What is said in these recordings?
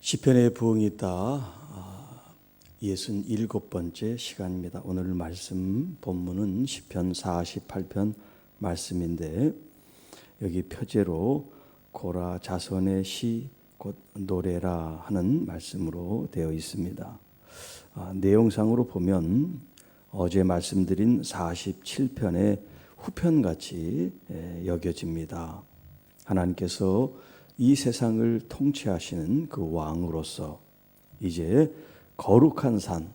시편에 부흥이 있다. 67번째 시간입니다. 오늘 말씀 본문은 시편 48편 말씀인데 여기 표제로 고라 자손의 시 곧 노래라 하는 말씀으로 되어 있습니다. 내용상으로 보면 어제 말씀드린 47편의 후편같이 여겨집니다. 하나님께서 이 세상을 통치하시는 그 왕으로서 이제 거룩한 산,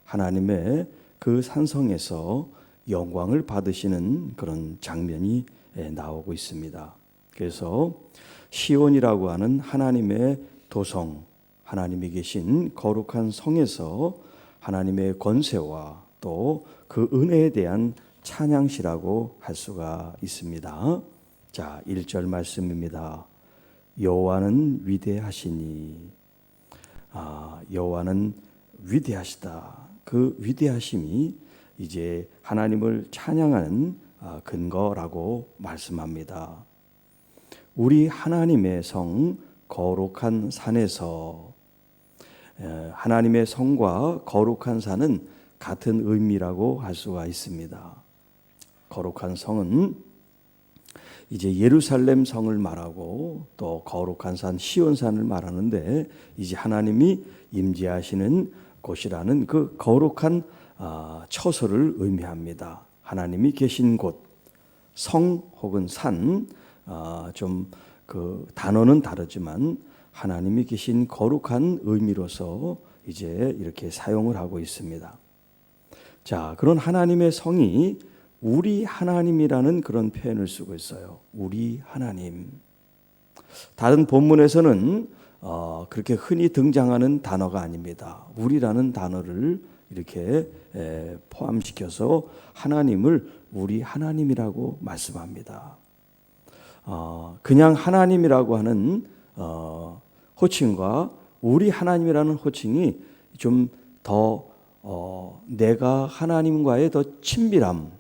하나님의 그 산성에서 영광을 받으시는 그런 장면이 나오고 있습니다. 그래서 시온이라고 하는 하나님의 도성, 하나님이 계신 거룩한 성에서 하나님의 권세와 또 그 은혜에 대한 찬양시라고 할 수가 있습니다. 자, 1절 말씀입니다. 여호와는 위대하시니, 여호와는 위대하시다. 그 위대하심이 이제 하나님을 찬양하는 근거라고 말씀합니다. 우리 하나님의 성 거룩한 산에서, 하나님의 성과 거룩한 산은 같은 의미라고 할 수가 있습니다. 거룩한 성은 이제 예루살렘 성을 말하고 또 거룩한 산 시온산을 말하는데 이제 하나님이 임재하시는 곳이라는 그 거룩한 처소를 의미합니다. 하나님이 계신 곳, 성 혹은 산, 좀 그 단어는 다르지만 하나님이 계신 거룩한 의미로서 이제 이렇게 사용을 하고 있습니다. 자, 그런 하나님의 성이 우리 하나님이라는 그런 표현을 쓰고 있어요. 우리 하나님. 다른 본문에서는 그렇게 흔히 등장하는 단어가 아닙니다. 우리라는 단어를 이렇게 포함시켜서 하나님을 우리 하나님이라고 말씀합니다. 그냥 하나님이라고 하는 호칭과 우리 하나님이라는 호칭이 좀 더 내가 하나님과의 더 친밀함,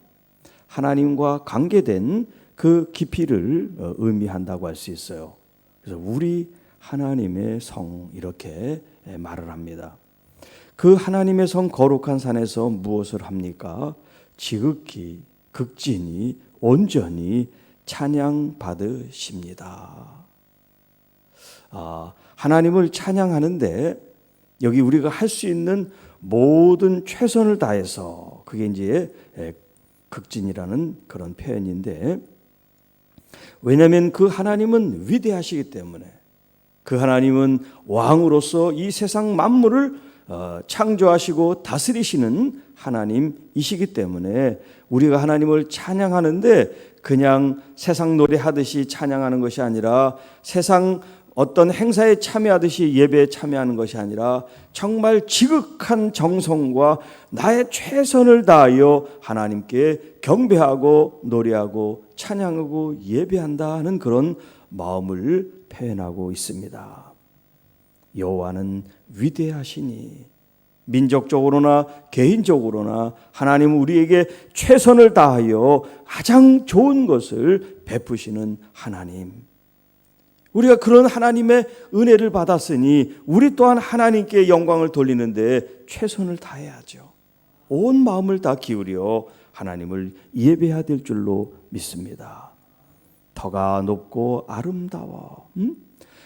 하나님과 관계된 그 깊이를 의미한다고 할 수 있어요. 그래서 우리 하나님의 성 이렇게 말을 합니다. 그 하나님의 성 거룩한 산에서 무엇을 합니까? 지극히 극진히 온전히 찬양 받으십니다. 하나님을 찬양하는데 여기 우리가 할 수 있는 모든 최선을 다해서, 그게 이제 극진이라는 그런 표현인데, 왜냐하면 그 하나님은 위대하시기 때문에, 그 하나님은 왕으로서 이 세상 만물을 창조하시고 다스리시는 하나님이시기 때문에 우리가 하나님을 찬양하는데 그냥 세상 노래하듯이 찬양하는 것이 아니라, 세상 어떤 행사에 참여하듯이 예배에 참여하는 것이 아니라 정말 지극한 정성과 나의 최선을 다하여 하나님께 경배하고 노래하고 찬양하고 예배한다는 그런 마음을 표현하고 있습니다. 여호와는 위대하시니, 민족적으로나 개인적으로나 하나님은 우리에게 최선을 다하여 가장 좋은 것을 베푸시는 하나님. 우리가 그런 하나님의 은혜를 받았으니 우리 또한 하나님께 영광을 돌리는데 최선을 다해야죠. 온 마음을 다 기울여 하나님을 예배해야 될 줄로 믿습니다. 터가 높고 아름다워.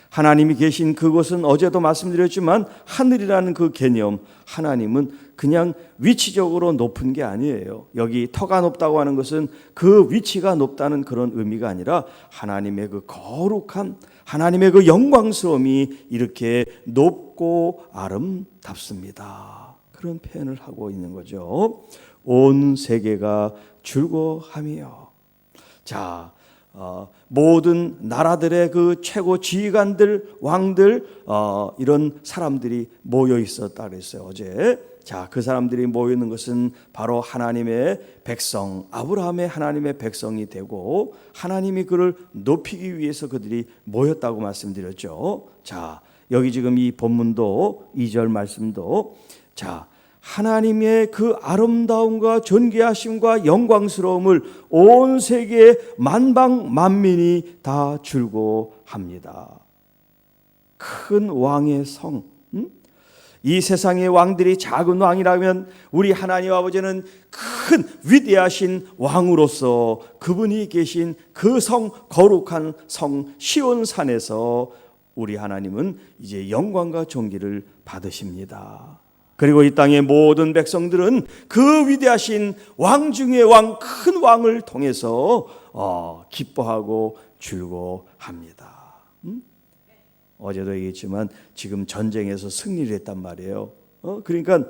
하나님이 계신 그곳은 어제도 말씀드렸지만 하늘이라는 그 개념, 하나님은 그냥 위치적으로 높은 게 아니에요. 여기 터가 높다고 하는 것은 그 위치가 높다는 그런 의미가 아니라 하나님의 그 거룩한, 하나님의 그 영광스러움이 이렇게 높고 아름답습니다. 그런 표현을 하고 있는 거죠. 온 세계가 즐거워하며. 자, 모든 나라들의 그 최고 지휘관들, 왕들, 이런 사람들이 모여 있었다 그랬어요, 어제. 자, 그 사람들이 모여 있는 것은 바로 하나님의 백성, 아브라함의 하나님의 백성이 되고 하나님이 그를 높이기 위해서 그들이 모였다고 말씀드렸죠. 자, 여기 지금 이 본문도 2절 말씀도, 자, 하나님의 그 아름다움과 존귀하심과 영광스러움을 온 세계의 만방 만민이 다 즐거워합니다. 큰 왕의 성, 이 세상의 왕들이 작은 왕이라면 우리 하나님 아버지는 큰 위대하신 왕으로서 그분이 계신 그 성, 거룩한 성 시온산에서 우리 하나님은 이제 영광과 존귀를 받으십니다. 그리고 이 땅의 모든 백성들은 그 위대하신 왕 중의 왕, 큰 왕을 통해서 기뻐하고 즐거워합니다. 어제도 얘기했지만 지금 전쟁에서 승리를 했단 말이에요. 그러니까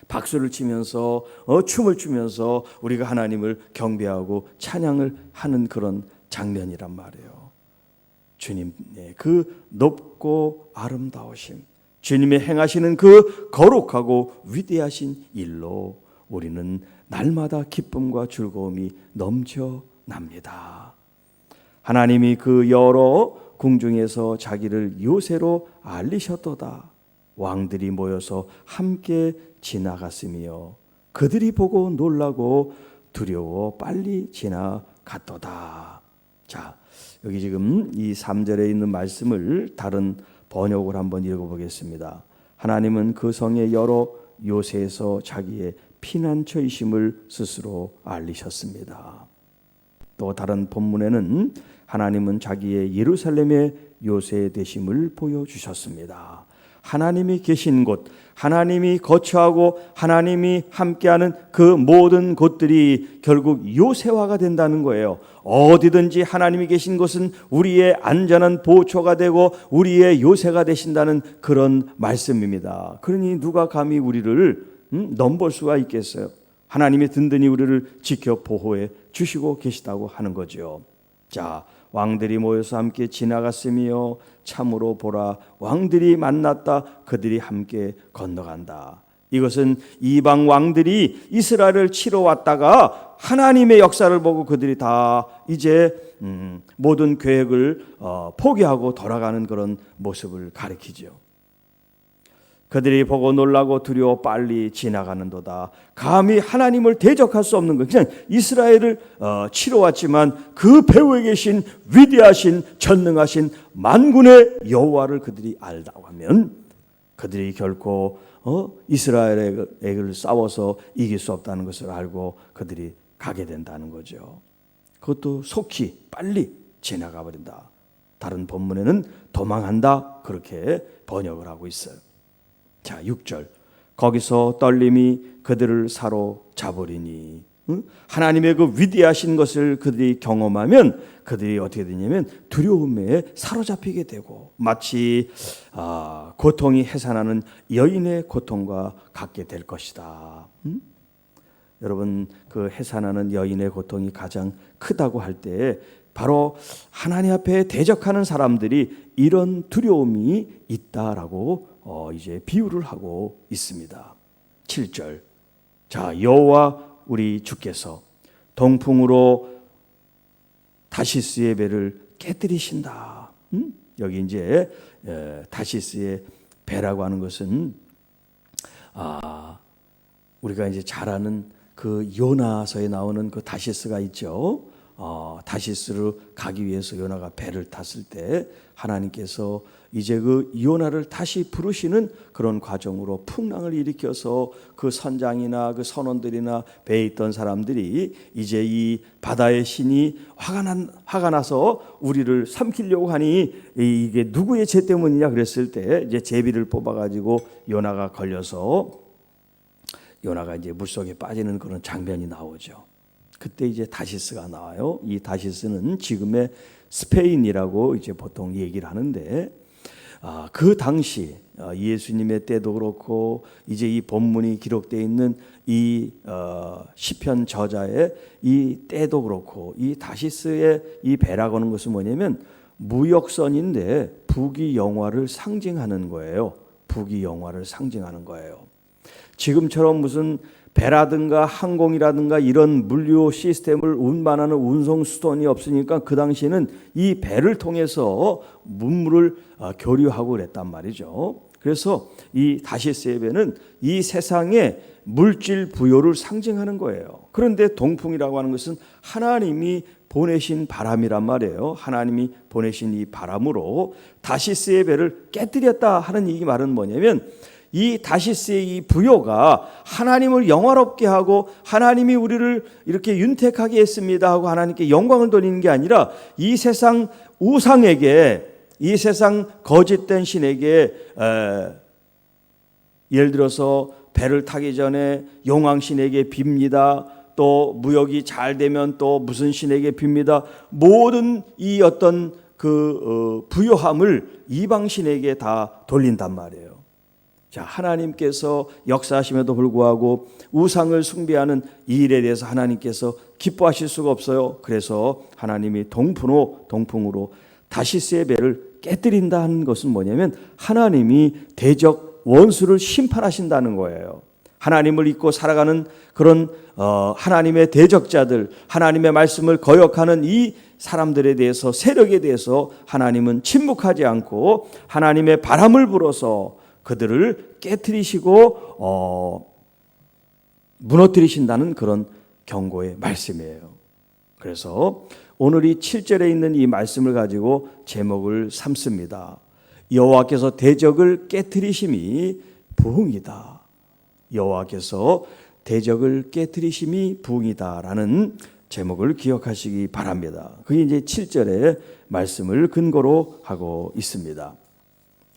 박수를 치면서 춤을 추면서 우리가 하나님을 경배하고 찬양을 하는 그런 장면이란 말이에요. 주님의 그 높고 아름다우심, 주님의 행하시는 그 거룩하고 위대하신 일로 우리는 날마다 기쁨과 즐거움이 넘쳐납니다. 하나님이 그 여러 궁중에서 자기를 요새로 알리셨도다. 왕들이 모여서 함께 지나갔으며 그들이 보고 놀라고 두려워 빨리 지나갔도다. 자, 여기 지금 이 3절에 있는 말씀을 다른 번역을 한번 읽어보겠습니다. 하나님은 그 성의 여러 요새에서 자기의 피난처이심을 스스로 알리셨습니다. 또 다른 본문에는 하나님은 자기의 예루살렘의 요새 되심을 보여주셨습니다. 하나님이 계신 곳, 하나님이 거처하고 하나님이 함께하는 그 모든 곳들이 결국 요새화가 된다는 거예요. 어디든지 하나님이 계신 곳은 우리의 안전한 보초가 되고 우리의 요새가 되신다는 그런 말씀입니다. 그러니 누가 감히 우리를 넘볼 수가 있겠어요? 하나님이 든든히 우리를 지켜 보호해 주시고 계시다고 하는 거죠. 자, 왕들이 모여서 함께 지나갔으며 참으로 보라 왕들이 만났다 그들이 함께 건너간다. 이것은 이방 왕들이 이스라엘을 치러 왔다가 하나님의 역사를 보고 그들이 다 이제 모든 계획을 포기하고 돌아가는 그런 모습을 가리키죠. 그들이 보고 놀라고 두려워 빨리 지나가는도다. 감히 하나님을 대적할 수 없는 것. 그냥 이스라엘을 치러 왔지만 그 배후에 계신 위대하신 전능하신 만군의 여호와를 그들이 알다고 하면 그들이 결코 이스라엘을 싸워서 이길 수 없다는 것을 알고 그들이 가게 된다는 거죠. 그것도 속히 빨리 지나가 버린다. 다른 본문에는 도망한다 그렇게 번역을 하고 있어요. 자, 6절 거기서 떨림이 그들을 사로잡으리니 하나님의 그 위대하신 것을 그들이 경험하면 그들이 어떻게 되냐면 두려움에 사로잡히게 되고 마치 고통이 해산하는 여인의 고통과 같게 될 것이다. 여러분 그 해산하는 여인의 고통이 가장 크다고 할 때 바로 하나님 앞에 대적하는 사람들이 이런 두려움이 있다라고 이제 비유를 하고 있습니다. 7절 자 여호와 우리 주께서 동풍으로 다시스의 배를 깨뜨리신다. 여기 이제 다시스의 배라고 하는 것은 우리가 이제 잘 아는 그 요나서에 나오는 그 다시스가 있죠. 다시스로 가기 위해서 요나가 배를 탔을 때 하나님께서 이제 그 요나를 다시 부르시는 그런 과정으로 풍랑을 일으켜서 그 선장이나 그 선원들이나 배에 있던 사람들이 이제 이 바다의 신이 화가 나서 우리를 삼키려고 하니 이게 누구의 죄 때문이냐 그랬을 때 이제 제비를 뽑아가지고 요나가 걸려서 요나가 이제 물속에 빠지는 그런 장면이 나오죠. 그때 이제 다시스가 나와요. 이 다시스는 지금의 스페인이라고 이제 보통 얘기를 하는데 그 당시 예수님의 때도 그렇고 이제 이 본문이 기록되어 있는 이 시편 저자의 이 때도 그렇고 이 다시스의 이 배라고 하는 것은 뭐냐면 무역선인데 부귀영화를 상징하는 거예요. 부귀영화를 상징하는 거예요. 지금처럼 무슨 배라든가 항공이라든가 이런 물류 시스템을 운반하는 운송 수단이 없으니까 그 당시에는 이 배를 통해서 문물을 교류하고 그랬단 말이죠. 그래서 이 다시스의 배는 이 세상의 물질 부요를 상징하는 거예요. 그런데 동풍이라고 하는 것은 하나님이 보내신 바람이란 말이에요. 하나님이 보내신 이 바람으로 다시스의 배를 깨뜨렸다 하는 이 말은 뭐냐면, 이 다시스의 이 부요가 하나님을 영화롭게 하고 하나님이 우리를 이렇게 윤택하게 했습니다 하고 하나님께 영광을 돌리는 게 아니라, 이 세상 우상에게, 이 세상 거짓된 신에게 예를 들어서 배를 타기 전에 용왕신에게 빕니다. 또 무역이 잘 되면 또 무슨 신에게 빕니다. 모든 이 어떤 그 부요함을 이방신에게 다 돌린단 말이에요. 자, 하나님께서 역사하심에도 불구하고 우상을 숭배하는 이 일에 대해서 하나님께서 기뻐하실 수가 없어요. 그래서 하나님이 동풍으로 다시스의 배를 깨뜨린다는 것은 뭐냐면, 하나님이 대적 원수를 심판하신다는 거예요. 하나님을 잊고 살아가는 그런 하나님의 대적자들, 하나님의 말씀을 거역하는 이 사람들에 대해서, 세력에 대해서 하나님은 침묵하지 않고 하나님의 바람을 불어서 그들을 깨뜨리시고 무너뜨리신다는 그런 경고의 말씀이에요. 그래서 오늘 이 7절에 있는 이 말씀을 가지고 제목을 삼습니다. 여호와께서 대적을 깨뜨리심이 부흥이다. 여호와께서 대적을 깨뜨리심이 부흥이다라는 제목을 기억하시기 바랍니다. 그게 이제 7절의 말씀을 근거로 하고 있습니다.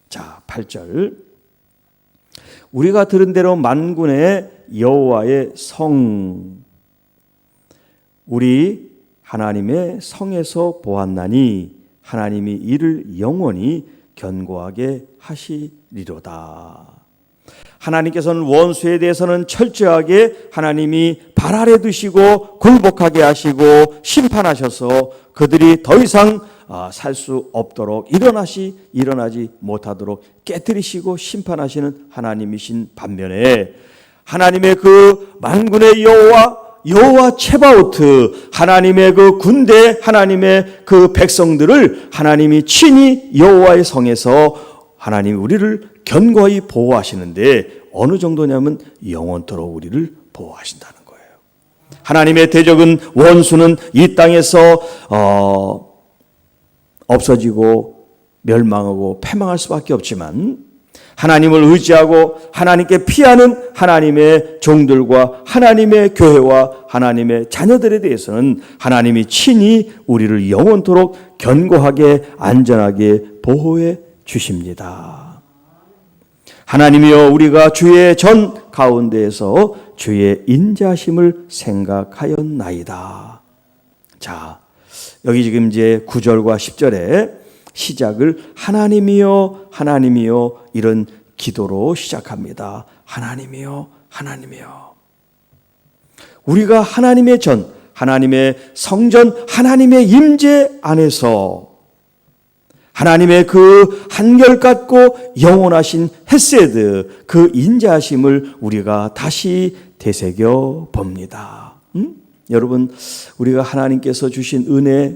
자, 8절. 우리가 들은 대로 만군의 여호와의 성, 우리 하나님의 성에서 보았나니 하나님이 이를 영원히 견고하게 하시리로다. 하나님께서는 원수에 대해서는 철저하게 하나님이 발 아래 두시고 굴복하게 하시고 심판하셔서 그들이 더 이상 살 수 없도록 일어나지 못하도록 깨뜨리시고 심판하시는 하나님이신 반면에, 하나님의 그 만군의 여호와 체바오트, 하나님의 그 군대, 하나님의 그 백성들을 하나님이 친히 여호와의 성에서 하나님이 우리를 견고히 보호하시는데, 어느 정도냐면 영원토록 우리를 보호하신다는 거예요. 하나님의 대적은, 원수는 이 땅에서 없어지고 멸망하고 패망할 수밖에 없지만, 하나님을 의지하고 하나님께 피하는 하나님의 종들과 하나님의 교회와 하나님의 자녀들에 대해서는 하나님이 친히 우리를 영원토록 견고하게 안전하게 보호해 주십니다. 하나님이여, 우리가 주의 전 가운데에서 주의 인자심을 생각하였나이다. 자, 여기 지금 이제 9절과 10절에 시작을 하나님이여 하나님이여 이런 기도로 시작합니다. 하나님이여 하나님이여. 우리가 하나님의 전, 하나님의 성전, 하나님의 임재 안에서 하나님의 그 한결같고 영원하신 헤세드, 그 인자하심을 우리가 다시 되새겨 봅니다. 여러분, 우리가 하나님께서 주신 은혜,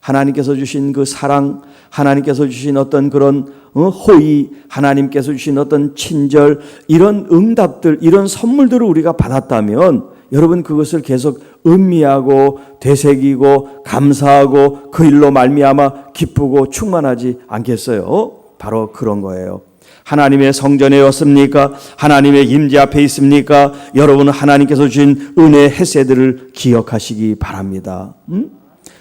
하나님께서 주신 그 사랑, 하나님께서 주신 어떤 그런 호의, 하나님께서 주신 어떤 친절, 이런 응답들, 이런 선물들을 우리가 받았다면 여러분, 그것을 계속 음미하고 되새기고 감사하고 그 일로 말미암아 기쁘고 충만하지 않겠어요? 바로 그런 거예요. 하나님의 성전에 왔습니까? 하나님의 임재 앞에 있습니까? 여러분은 하나님께서 주신 은혜 헤세드를 기억하시기 바랍니다.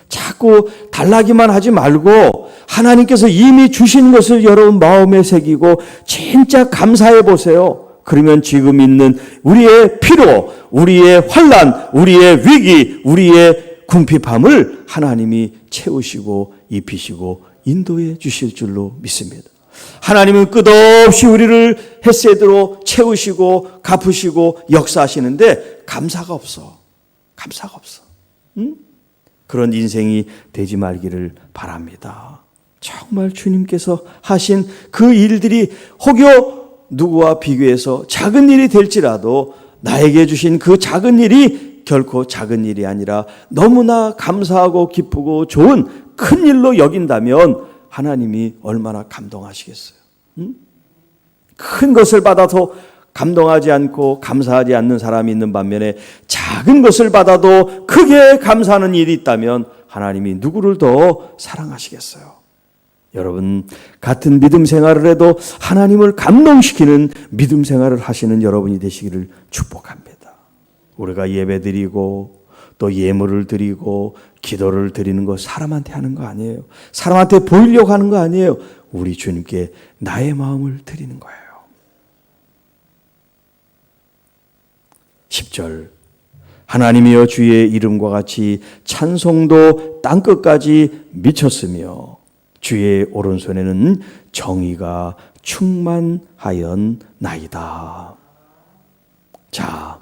자꾸 달라기만 하지 말고 하나님께서 이미 주신 것을 여러분 마음에 새기고 진짜 감사해 보세요. 그러면 지금 있는 우리의 피로, 우리의 환난, 우리의 위기, 우리의 궁핍함을 하나님이 채우시고 입히시고 인도해 주실 줄로 믿습니다. 하나님은 끝없이 우리를 헤세드로 채우시고 갚으시고 역사하시는데 감사가 없어. 감사가 없어. 그런 인생이 되지 말기를 바랍니다. 정말 주님께서 하신 그 일들이 혹여 누구와 비교해서 작은 일이 될지라도 나에게 주신 그 작은 일이 결코 작은 일이 아니라 너무나 감사하고 기쁘고 좋은 큰 일로 여긴다면 하나님이 얼마나 감동하시겠어요? 큰 것을 받아서 감동하지 않고 감사하지 않는 사람이 있는 반면에 작은 것을 받아도 크게 감사하는 일이 있다면 하나님이 누구를 더 사랑하시겠어요? 여러분, 같은 믿음 생활을 해도 하나님을 감동시키는 믿음 생활을 하시는 여러분이 되시기를 축복합니다. 우리가 예배드리고 또 예물을 드리고 기도를 드리는 거 사람한테 하는 거 아니에요. 사람한테 보이려고 하는 거 아니에요. 우리 주님께 나의 마음을 드리는 거예요. 10절, 하나님이여 주의 이름과 같이 찬송도 땅끝까지 미쳤으며 주의 오른손에는 정의가 충만하였나이다. 자,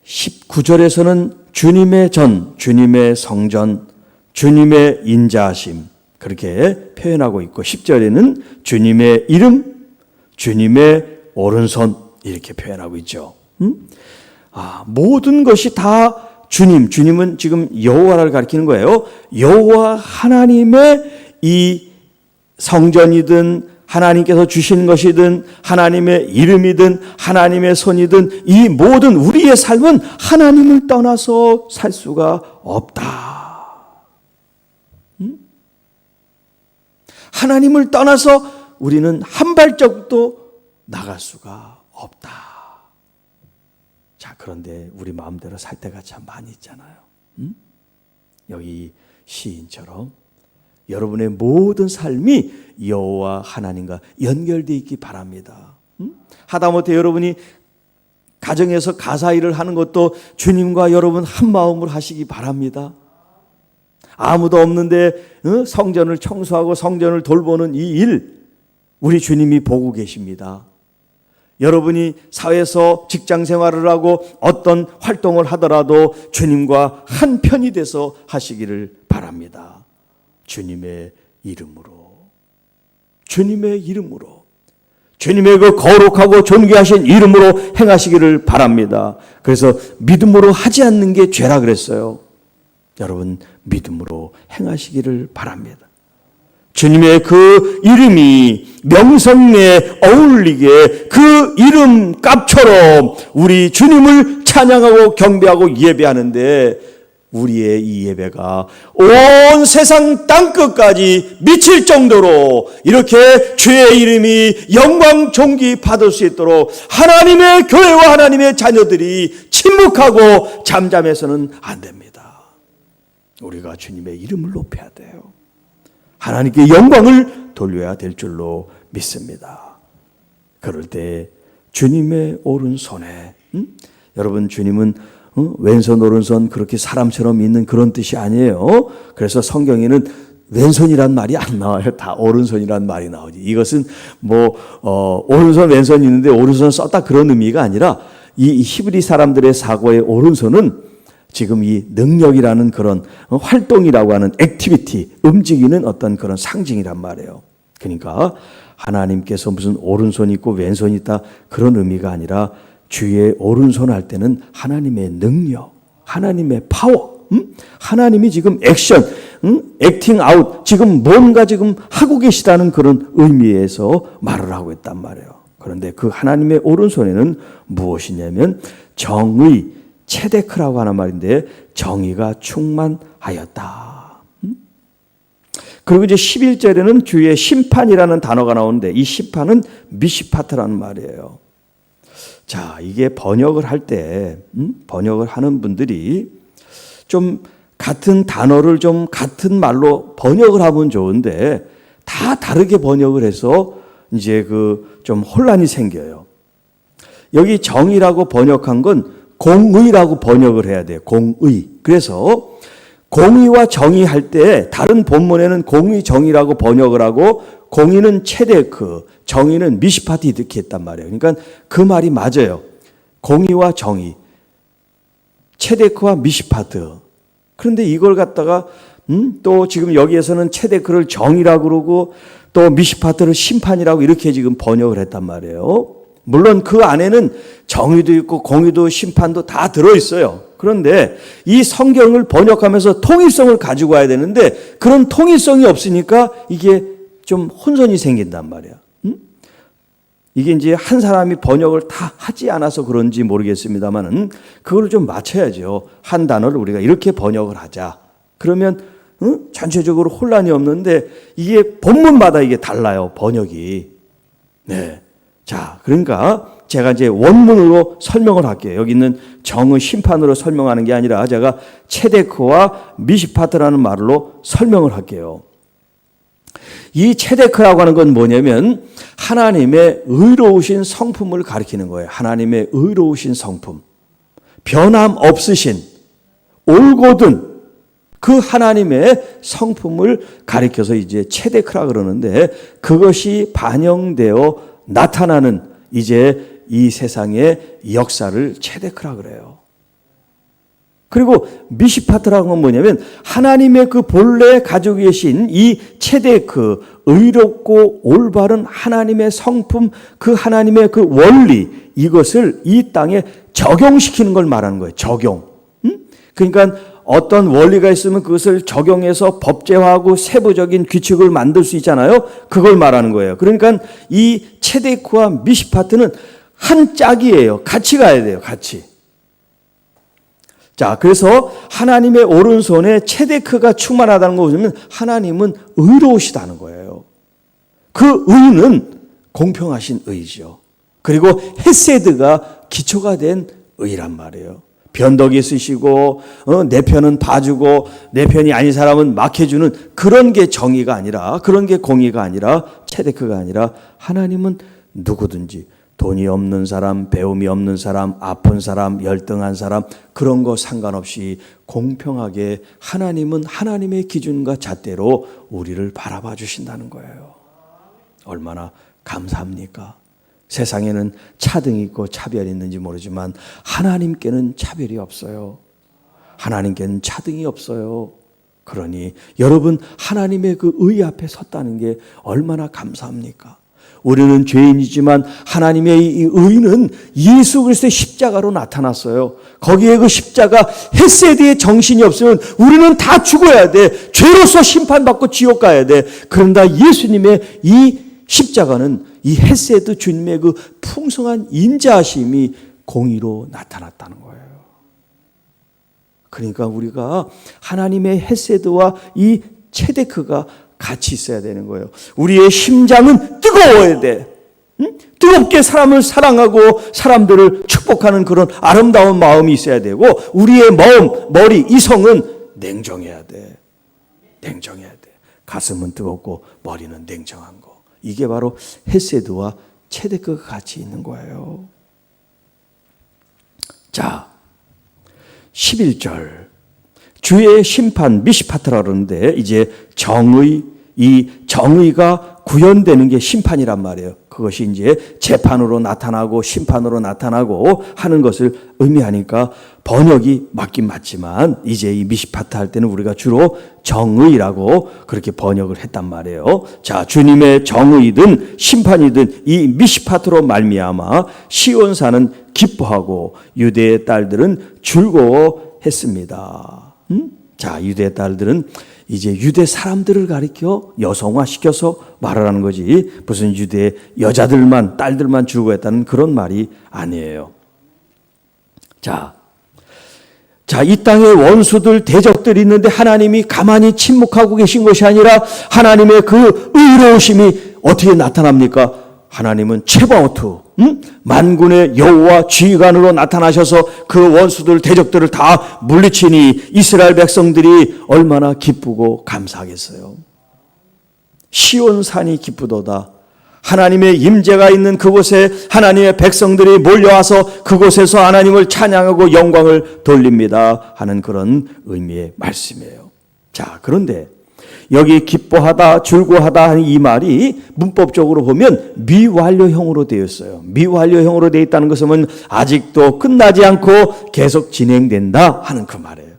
19절에서는 주님의 전, 주님의 성전, 주님의 인자하심 그렇게 표현하고 있고 10절에는 주님의 이름, 주님의 오른손 이렇게 표현하고 있죠. 모든 것이 다 주님은 지금 여호와를 가리키는 거예요. 여호와 하나님의 이 성전이든 하나님께서 주신 것이든 하나님의 이름이든 하나님의 손이든 이 모든 우리의 삶은 하나님을 떠나서 살 수가 없다. 하나님을 떠나서 우리는 한 발짝도 나갈 수가 없다. 자, 그런데 우리 마음대로 살 때가 참 많이 있잖아요. 여기 시인처럼 여러분의 모든 삶이 여호와 하나님과 연결되어 있기 바랍니다. 하다못해 여러분이 가정에서 가사일을 하는 것도 주님과 여러분 한 마음으로 하시기 바랍니다. 아무도 없는데 성전을 청소하고 성전을 돌보는 이 일 우리 주님이 보고 계십니다. 여러분이 사회에서 직장 생활을 하고 어떤 활동을 하더라도 주님과 한 편이 돼서 하시기를 바랍니다. 주님의 이름으로, 주님의 이름으로, 주님의 그 거룩하고 존귀하신 이름으로 행하시기를 바랍니다. 그래서 믿음으로 하지 않는 게 죄라 그랬어요. 여러분 믿음으로 행하시기를 바랍니다. 주님의 그 이름이 명성에 어울리게 그 이름 값처럼 우리 주님을 찬양하고 경배하고 예배하는데 우리의 이 예배가 온 세상 땅끝까지 미칠 정도로 이렇게 주의 이름이 영광 존귀 받을 수 있도록 하나님의 교회와 하나님의 자녀들이 침묵하고 잠잠해서는 안 됩니다. 우리가 주님의 이름을 높여야 돼요. 하나님께 영광을 돌려야 될 줄로 믿습니다. 그럴 때 주님의 오른손에 여러분 주님은 왼손 오른손 그렇게 사람처럼 있는 그런 뜻이 아니에요. 그래서 성경에는 왼손이란 말이 안 나와요. 다 오른손이란 말이 나오지. 이것은 오른손 왼손이 있는데 오른손 썼다 그런 의미가 아니라 이 히브리 사람들의 사고의 오른손은 지금 이 능력이라는 그런 활동이라고 하는 액티비티, 움직이는 어떤 그런 상징이란 말이에요. 그러니까 하나님께서 무슨 오른손이 있고 왼손이 있다 그런 의미가 아니라 주의 오른손 할 때는 하나님의 능력, 하나님의 파워, 하나님이 지금 액션, 액팅 아웃, 지금 뭔가 지금 하고 계시다는 그런 의미에서 말을 하고 있단 말이에요. 그런데 그 하나님의 오른손에는 무엇이냐면 정의, 체데크라고 하는 말인데 정의가 충만하였다. 그리고 이제 11절에는 주의 심판이라는 단어가 나오는데 이 심판은 미시파트라는 말이에요. 자, 이게 번역을 할 때 번역을 하는 분들이 좀 같은 단어를 좀 같은 말로 번역을 하면 좋은데 다 다르게 번역을 해서 이제 좀 혼란이 생겨요. 여기 정의라고 번역한 건 공의라고 번역을 해야 돼요. 공의. 그래서 공의와 정의할 때 다른 본문에는 공의 정의라고 번역을 하고 공의는 체데크, 정의는 미시파트 이렇게 했단 말이에요. 그러니까 그 말이 맞아요. 공의와 정의, 체데크와 미시파트. 그런데 이걸 갖다가 또 지금 여기에서는 체데크를 정의라고 그러고 또 미시파트를 심판이라고 이렇게 지금 번역을 했단 말이에요. 물론 그 안에는 정의도 있고 공의도 심판도 다 들어있어요. 그런데 이 성경을 번역하면서 통일성을 가지고 와야 되는데 그런 통일성이 없으니까 이게 좀 혼선이 생긴단 말이야. 이게 이제 한 사람이 번역을 다 하지 않아서 그런지 모르겠습니다만은 그걸 좀 맞춰야죠. 한 단어를 우리가 이렇게 번역을 하자. 그러면 전체적으로 혼란이 없는데 이게 본문마다 이게 달라요. 번역이. 네. 자, 그러니까 제가 이제 원문으로 설명을 할게요. 여기 있는 정의 심판으로 설명하는 게 아니라 제가 체데크와 미시파트라는 말로 설명을 할게요. 이 체데크라고 하는 건 뭐냐면 하나님의 의로우신 성품을 가리키는 거예요. 하나님의 의로우신 성품. 변함 없으신 올곧은 그 하나님의 성품을 가리켜서 이제 체데크라 그러는데 그것이 반영되어 나타나는 이제 이 세상의 역사를 체데크라 그래요. 그리고 미시파트라는 건 뭐냐면 하나님의 그 본래 가지고 계신 이 체데크, 의롭고 올바른 하나님의 성품, 그 하나님의 그 원리, 이것을 이 땅에 적용시키는 걸 말하는 거예요. 적용. 그러니까 어떤 원리가 있으면 그것을 적용해서 법제화하고 세부적인 규칙을 만들 수 있잖아요. 그걸 말하는 거예요. 그러니까 이 체데크와 미시파트는 한 짝이에요. 같이 가야 돼요. 같이. 자, 그래서 하나님의 오른손에 체데크가 충만하다는 거 보시면 하나님은 의로우시다는 거예요. 그 의는 공평하신 의죠. 그리고 헤세드가 기초가 된 의란 말이에요. 변덕이 있으시고 내 편은 봐주고 내 편이 아닌 사람은 막해주는 그런 게 정의가 아니라, 그런 게 공의가 아니라, 체데크가 아니라 하나님은 누구든지 돈이 없는 사람, 배움이 없는 사람, 아픈 사람, 열등한 사람 그런 거 상관없이 공평하게 하나님은 하나님의 기준과 잣대로 우리를 바라봐 주신다는 거예요. 얼마나 감사합니까? 세상에는 차등이 있고 차별이 있는지 모르지만 하나님께는 차별이 없어요. 하나님께는 차등이 없어요. 그러니 여러분 하나님의 그 의 앞에 섰다는 게 얼마나 감사합니까? 우리는 죄인이지만 하나님의 이 의는 예수 그리스도의 십자가로 나타났어요. 거기에 그 십자가 헤세드의 정신이 없으면 우리는 다 죽어야 돼. 죄로서 심판받고 지옥 가야 돼. 그런다 예수님의 이 십자가는 이 헤세드 주님의 그 풍성한 인자하심이 공의로 나타났다는 거예요. 그러니까 우리가 하나님의 헤세드와 이 체데크가 같이 있어야 되는 거예요. 우리의 심장은 뜨거워야 돼. 뜨겁게 사람을 사랑하고 사람들을 축복하는 그런 아름다운 마음이 있어야 되고 우리의 마음, 머리, 이성은 냉정해야 돼. 냉정해야 돼. 가슴은 뜨겁고 머리는 냉정한 거. 이게 바로 헤세드와 체데크가 같이 있는 거예요. 자, 11절. 주의 심판 미시파트라 그러는데 이제 정의, 이 정의가 구현되는 게 심판이란 말이에요. 그것이 이제 재판으로 나타나고 심판으로 나타나고 하는 것을 의미하니까 번역이 맞긴 맞지만 이제 이 미시파트 할 때는 우리가 주로 정의라고 그렇게 번역을 했단 말이에요. 자, 주님의 정의든 심판이든 이 미시파트로 말미암아 시온산은 기뻐하고 유대의 딸들은 즐거워했습니다. 자, 유대 딸들은 이제 유대 사람들을 가리켜 여성화시켜서 말하라는 거지 무슨 유대 여자들만 딸들만 즐거워했다는 그런 말이 아니에요. 자, 이 땅에 원수들 대적들이 있는데 하나님이 가만히 침묵하고 계신 것이 아니라 하나님의 그 의로우심이 어떻게 나타납니까? 하나님은 체바오트, 만군의 여호와 지휘관으로 나타나셔서 그 원수들 대적들을 다 물리치니 이스라엘 백성들이 얼마나 기쁘고 감사하겠어요. 시온산이 기쁘도다. 하나님의 임재가 있는 그곳에 하나님의 백성들이 몰려와서 그곳에서 하나님을 찬양하고 영광을 돌립니다 하는 그런 의미의 말씀이에요. 자, 그런데 여기 기뻐하다, 즐거워하다 하는 이 말이 문법적으로 보면 미완료형으로 되어 있어요. 미완료형으로 되어 있다는 것은 아직도 끝나지 않고 계속 진행된다 하는 그 말이에요.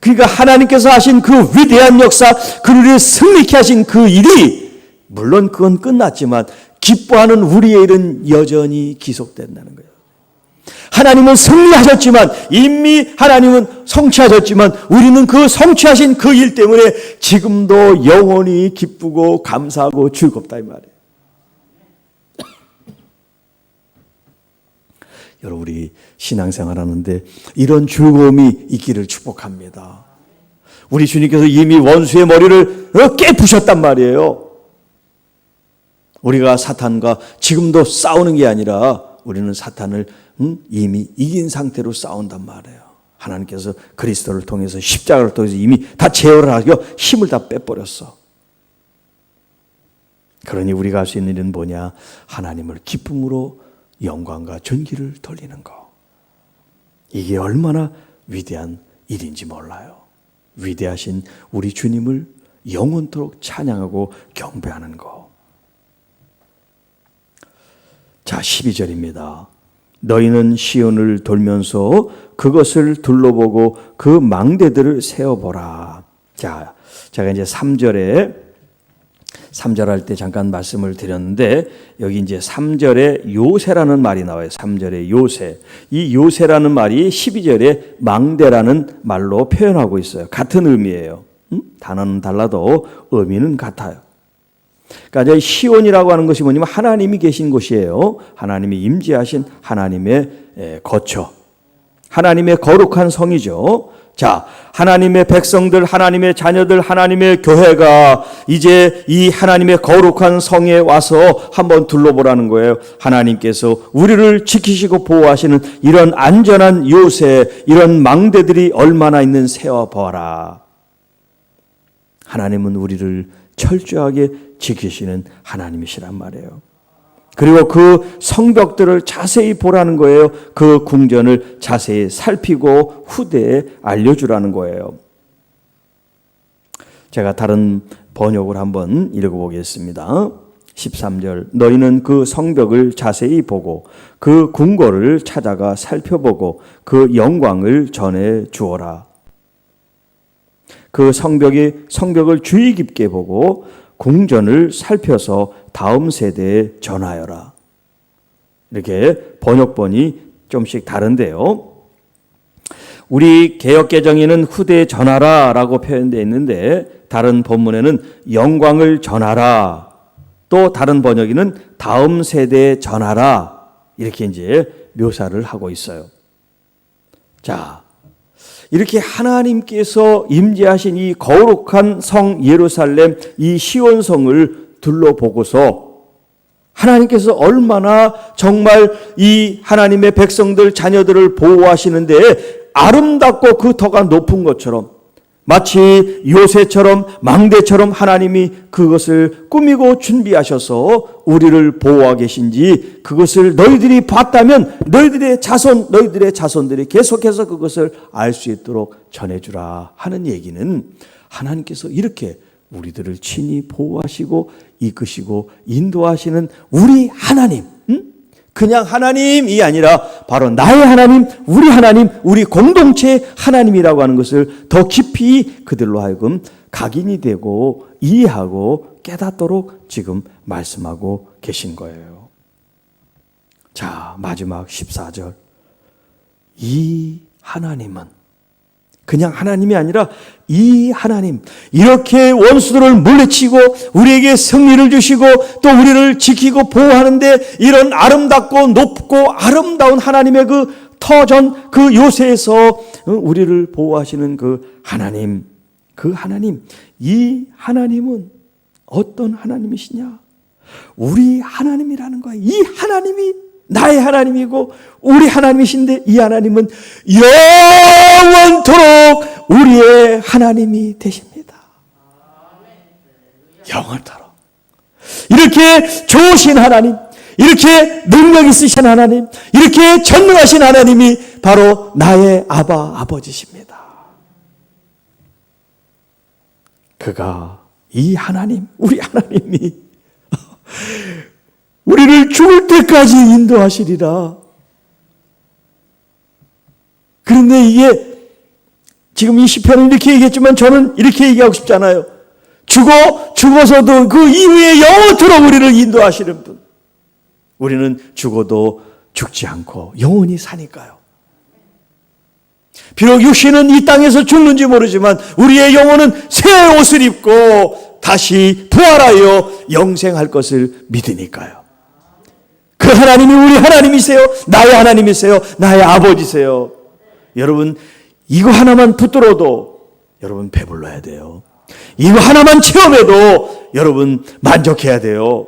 그러니까 하나님께서 하신 그 위대한 역사, 그를 승리케 하신 그 일이 물론 그건 끝났지만 기뻐하는 우리의 일은 여전히 지속된다는 거예요. 하나님은 승리하셨지만 이미 하나님은 성취하셨지만 우리는 그 성취하신 그 일 때문에 지금도 영원히 기쁘고 감사하고 즐겁다 이 말이에요. 여러분, 우리 신앙생활 하는데 이런 즐거움이 있기를 축복합니다. 우리 주님께서 이미 원수의 머리를 깨부셨단 말이에요. 우리가 사탄과 지금도 싸우는 게 아니라 우리는 사탄을 이미 이긴 상태로 싸운단 말이에요. 하나님께서 그리스도를 통해서 십자가를 통해서 이미 다 제어를 하고 힘을 다 빼버렸어. 그러니 우리가 할 수 있는 일은 뭐냐? 하나님을 기쁨으로 영광과 존귀를 돌리는 거. 이게 얼마나 위대한 일인지 몰라요. 위대하신 우리 주님을 영원토록 찬양하고 경배하는 거. 자, 12절입니다. 너희는 시온을 돌면서 그것을 둘러보고 그 망대들을 세어보라. 자, 제가 이제 3절 할 때 잠깐 말씀을 드렸는데, 여기 이제 3절에 요새라는 말이 나와요. 3절에 요새. 이 요새라는 말이 12절에 망대라는 말로 표현하고 있어요. 같은 의미예요. 단어는 달라도 의미는 같아요. 그러니까 시온이라고 하는 것이 뭐냐면 하나님이 계신 곳이에요. 하나님이 임재하신 하나님의 거처, 하나님의 거룩한 성이죠. 자, 하나님의 백성들, 하나님의 자녀들, 하나님의 교회가 이제 이 하나님의 거룩한 성에 와서 한번 둘러보라는 거예요. 하나님께서 우리를 지키시고 보호하시는 이런 안전한 요새, 이런 망대들이 얼마나 있는 세워보아라. 하나님은 우리를 철저하게 지키시는 하나님이시란 말이에요. 그리고 그 성벽들을 자세히 보라는 거예요. 그 궁전을 자세히 살피고 후대에 알려주라는 거예요. 제가 다른 번역을 한번 읽어보겠습니다. 13절, 너희는 그 성벽을 자세히 보고 그 궁궐을 찾아가 살펴보고 그 영광을 전해 주어라. 그 성벽을 주의 깊게 보고 궁전을 살펴서 다음 세대에 전하여라. 이렇게 번역본이 좀씩 다른데요. 우리 개역개정에는 후대에 전하라 라고 표현되어 있는데, 다른 본문에는 영광을 전하라, 또 다른 번역에는 다음 세대에 전하라, 이렇게 이제 묘사를 하고 있어요. 자, 이렇게 하나님께서 임재하신 이 거룩한 성 예루살렘, 이 시온성을 둘러보고서 하나님께서 얼마나 정말 이 하나님의 백성들, 자녀들을 보호하시는데 아름답고 그 터가 높은 것처럼, 마치 요새처럼 망대처럼 하나님이 그것을 꾸미고 준비하셔서 우리를 보호하고 계신지, 그것을 너희들이 봤다면 너희들의 자손들이 계속해서 그것을 알 수 있도록 전해주라 하는 얘기는, 하나님께서 이렇게 우리들을 친히 보호하시고 이끄시고 인도하시는 우리 하나님, 그냥 하나님이 아니라 바로 나의 하나님, 우리 공동체의 하나님이라고 하는 것을 더 깊이 그들로 하여금 각인이 되고 이해하고 깨닫도록 지금 말씀하고 계신 거예요. 자, 마지막 14절. 이 하나님은 그냥 하나님이 아니라 이 하나님, 이렇게 원수들을 물리치고 우리에게 승리를 주시고 또 우리를 지키고 보호하는데, 이런 아름답고 높고 아름다운 하나님의 그 터전, 그 요새에서 우리를 보호하시는 그 하나님, 이 하나님은 어떤 하나님이시냐? 우리 하나님이라는 거야. 이 하나님이 나의 하나님이고 우리 하나님이신데, 이 하나님은 영원토록 우리의 하나님이 되십니다. 영원토록. 이렇게 좋으신 하나님, 이렇게 능력 있으신 하나님, 이렇게 전능하신 하나님이 바로 나의 아버지십니다. 그가, 이 하나님, 우리 하나님이 우리를 죽을 때까지 인도하시리라. 그런데 이게 지금 이 시편은 이렇게 얘기했지만 저는 이렇게 얘기하고 싶잖아요. 죽어서도 그 이후에 영원토록 우리를 인도하시는 분. 우리는 죽어도 죽지 않고 영원히 사니까요. 비록 육신은 이 땅에서 죽는지 모르지만 우리의 영혼은 새 옷을 입고 다시 부활하여 영생할 것을 믿으니까요. 그 하나님이 우리 하나님이세요. 나의 하나님이세요. 나의 아버지세요. 여러분, 이거 하나만 붙들어도 여러분 배불러야 돼요. 이거 하나만 체험해도 여러분 만족해야 돼요.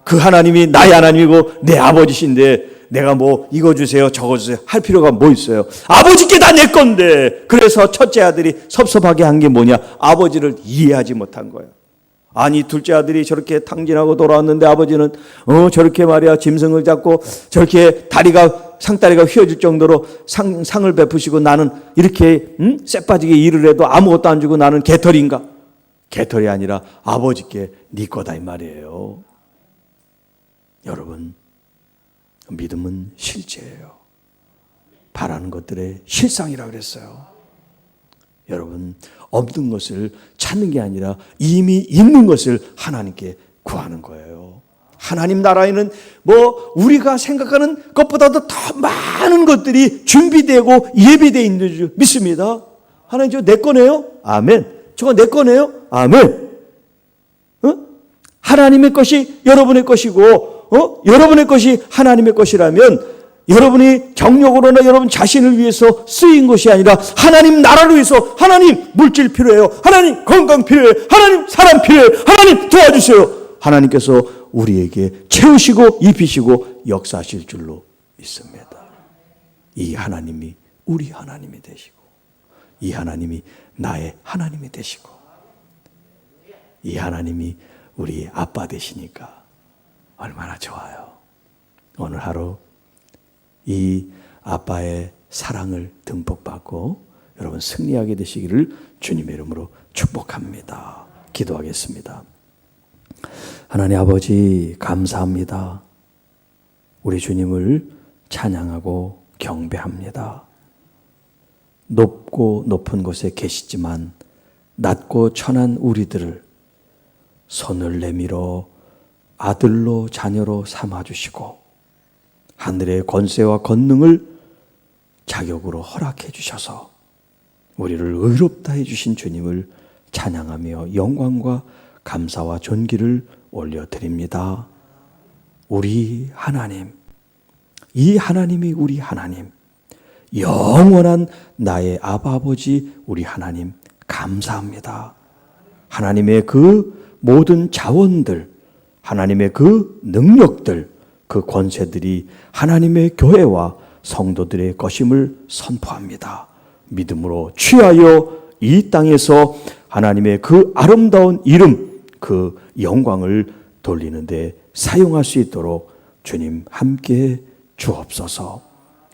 그 하나님이 나의 하나님이고 내 아버지신데 내가 뭐 이거 주세요 저거 주세요 할 필요가 뭐 있어요. 아버지께 다 내 건데. 그래서 첫째 아들이 섭섭하게 한 게 뭐냐? 아버지를 이해하지 못한 거예요. 아니 둘째 아들이 저렇게 탕진하고 돌아왔는데 아버지는 저렇게 말이야 짐승을 잡고 저렇게 상다리가 휘어질 정도로 상을 베푸시고 나는 이렇게 쎄빠지게 일을 해도 아무것도 안 주고 나는 개털인가? 개털이 아니라 아버지께 네 거다 이 말이에요. 여러분, 믿음은 실제예요. 바라는 것들의 실상이라고 그랬어요. 여러분, 없는 것을 찾는 게 아니라 이미 있는 것을 하나님께 구하는 거예요. 하나님 나라에는 뭐 우리가 생각하는 것보다도 더 많은 것들이 준비되고 예비되어 있는 줄 믿습니다. 하나님 저거 내 거네요? 아멘. 저거 내 거네요? 아멘. 하나님의 것이 여러분의 것이고 여러분의 것이 하나님의 것이라면 여러분이 경력으로나 여러분 자신을 위해서 쓰인 것이 아니라 하나님 나라를 위해서. 하나님 물질 필요해요. 하나님 건강 필요해요. 하나님 사람 필요해요. 하나님 도와주세요. 하나님께서 우리에게 채우시고 입히시고 역사하실 줄로 믿습니다. 이 하나님이 우리 하나님이 되시고 이 하나님이 나의 하나님이 되시고 이 하나님이 우리 아빠 되시니까 얼마나 좋아요. 오늘 하루 이 아빠의 사랑을 듬뿍 받고 여러분 승리하게 되시기를 주님의 이름으로 축복합니다. 기도하겠습니다. 하나님 아버지 감사합니다. 우리 주님을 찬양하고 경배합니다. 높고 높은 곳에 계시지만 낮고 천한 우리들을 손을 내밀어 아들로 자녀로 삼아주시고 하늘의 권세와 권능을 자격으로 허락해 주셔서 우리를 의롭다 해주신 주님을 찬양하며 영광과 감사와 존귀를 올려드립니다. 우리 하나님, 이 하나님이 우리 하나님, 영원한 나의 아버지 우리 하나님 감사합니다. 하나님의 그 모든 자원들, 하나님의 그 능력들, 그 권세들이 하나님의 교회와 성도들의 것임을 선포합니다. 믿음으로 취하여 이 땅에서 하나님의 그 아름다운 이름, 그 영광을 돌리는데 사용할 수 있도록 주님 함께 주옵소서.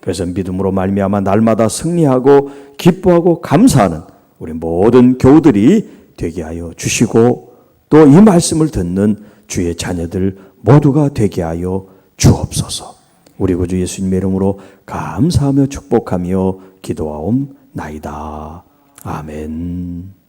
그래서 믿음으로 말미암아 날마다 승리하고 기뻐하고 감사하는 우리 모든 교우들이 되게 하여 주시고 또 이 말씀을 듣는 주의 자녀들 모두가 되게 하여 주옵소서. 우리 구주 예수님의 이름으로 감사하며 축복하며 기도하옵나이다. 아멘.